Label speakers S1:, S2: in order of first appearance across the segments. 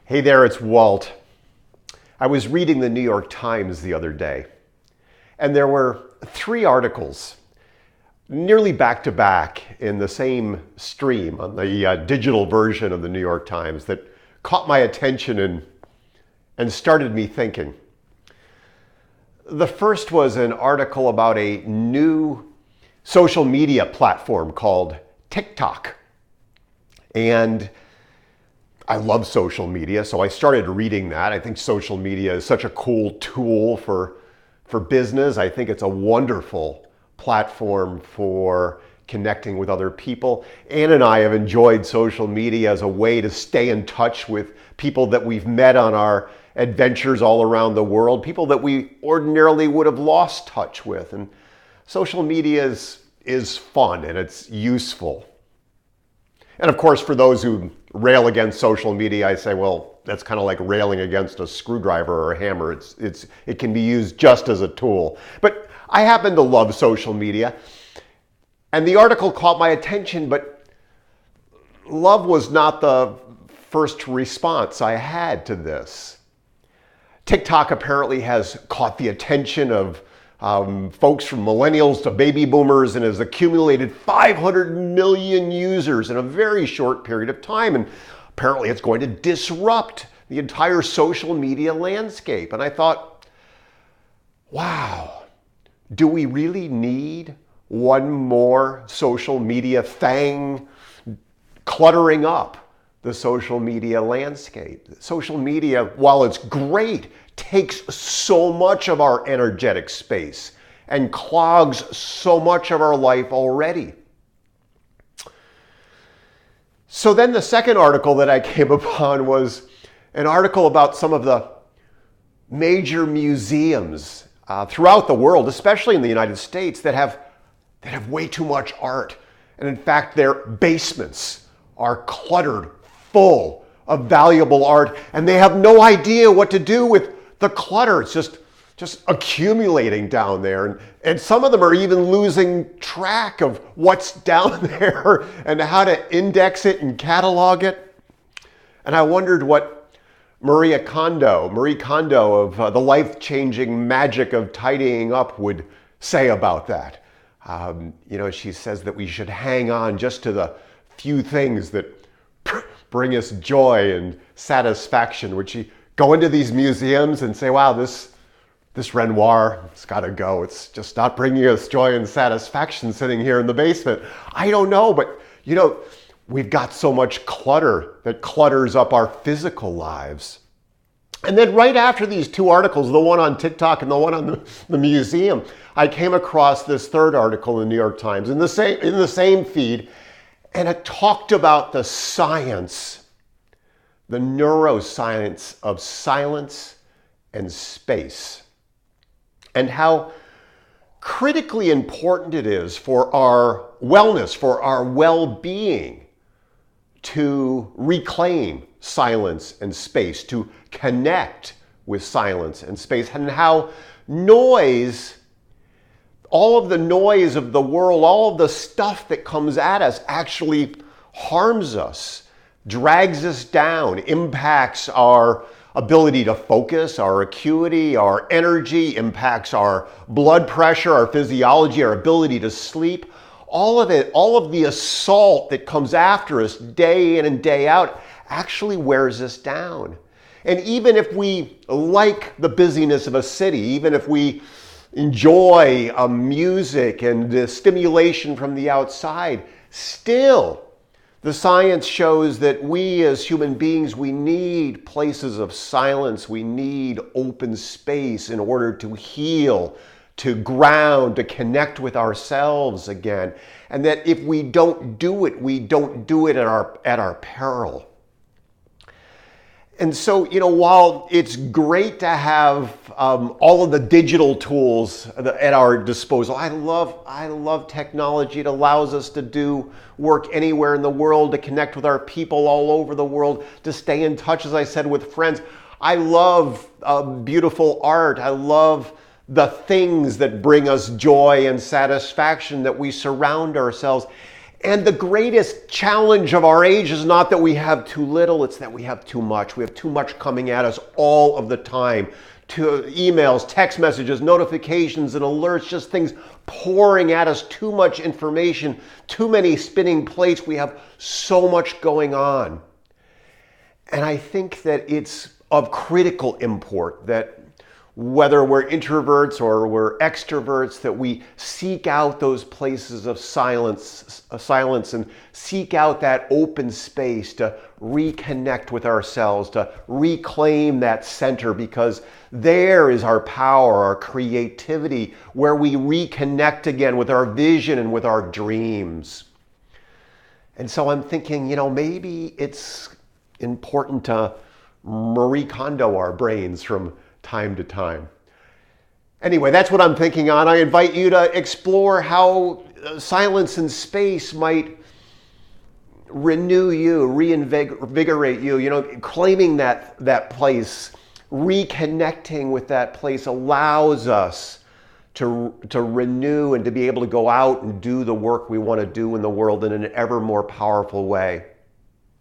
S1: Hey there, it's Walt. I was reading the New York Times the other day, and there were 3 articles nearly back to back in the same stream on the digital version of the New York Times that caught my attention and started me thinking. The first was an article about a new social media platform called TikTok. And I love social media, so I started reading that. I think social media is such a cool tool for business. I think it's a wonderful platform for connecting with other people. Ann and I have enjoyed social media as a way to stay in touch with people that we've met on our adventures all around the world, people that we ordinarily would have lost touch with. And social media is fun and it's useful. And of course, for those who rail against social media, I say, well, that's kind of like railing against a screwdriver or a hammer. It can be used just as a tool. But I happen to love social media. And the article caught my attention, but love was not the first response I had to this. TikTok apparently has caught the attention of folks from millennials to baby boomers and has accumulated 500 million users in a very short period of time. And apparently it's going to disrupt the entire social media landscape. And I thought, wow, do we really need one more social media thing cluttering up the social media landscape? Social media, while it's great, takes so much of our energetic space and clogs so much of our life already. So then the second article that I came upon was an article about some of the major museums throughout the world, especially in the United States, that have way too much art. And in fact, their basements are cluttered full of valuable art, and they have no idea what to do with the clutter. It's just accumulating down there. And some of them are even losing track of what's down there and how to index it and catalog it. And I wondered what Marie Kondo of The Life-Changing Magic of Tidying Up would say about that. She says that we should hang on just to the few things that bring us joy and satisfaction. Would she go into these museums and say, wow, this Renoir, it's got to go. It's just not bringing us joy and satisfaction sitting here in the basement. I don't know, but we've got so much clutter that clutters up our physical lives. And then right after these 2 articles, the one on TikTok and the one on the museum, I came across this third article in the New York Times in the same feed, and it talked about the science, the neuroscience of silence and space, and how critically important it is for our wellness, for our well-being, to reclaim silence and space, to connect with silence and space, and how noise, all of the noise of the world, all of the stuff that comes at us actually harms us, drags us down, impacts our ability to focus, our acuity, our energy, impacts our blood pressure, our physiology, our ability to sleep. All of it, all of the assault that comes after us day in and day out actually wears us down. And even if we like the busyness of a city, even if we enjoy music and the stimulation from the outside, still the science shows that we as human beings, we need places of silence, we need open space in order to heal, to ground, to connect with ourselves again. And that if we don't do it, we don't do it at our peril. And so, while it's great to have all of the digital tools at our disposal, I love technology. It allows us to do work anywhere in the world, to connect with our people all over the world, to stay in touch, as I said, with friends. I love beautiful art. I love the things that bring us joy and satisfaction that we surround ourselves. And the greatest challenge of our age is not that we have too little, it's that we have too much. We have too much coming at us all of the time. To emails, text messages, notifications, and alerts, just things pouring at us, too much information, too many spinning plates. We have so much going on. And I think that it's of critical import that whether we're introverts or we're extroverts, that we seek out those places of silence and seek out that open space to reconnect with ourselves, to reclaim that center, because there is our power, our creativity, where we reconnect again with our vision and with our dreams. And so I'm thinking, maybe it's important to Marie Kondo our brains from time to time. Anyway, that's what I'm thinking on. I invite you to explore how silence and space might renew you, reinvigorate you, claiming that place, reconnecting with that place allows us to renew and to be able to go out and do the work we want to do in the world in an ever more powerful way.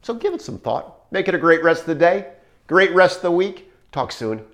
S1: So give it some thought. Make it a great rest of the day, great rest of the week. Talk soon.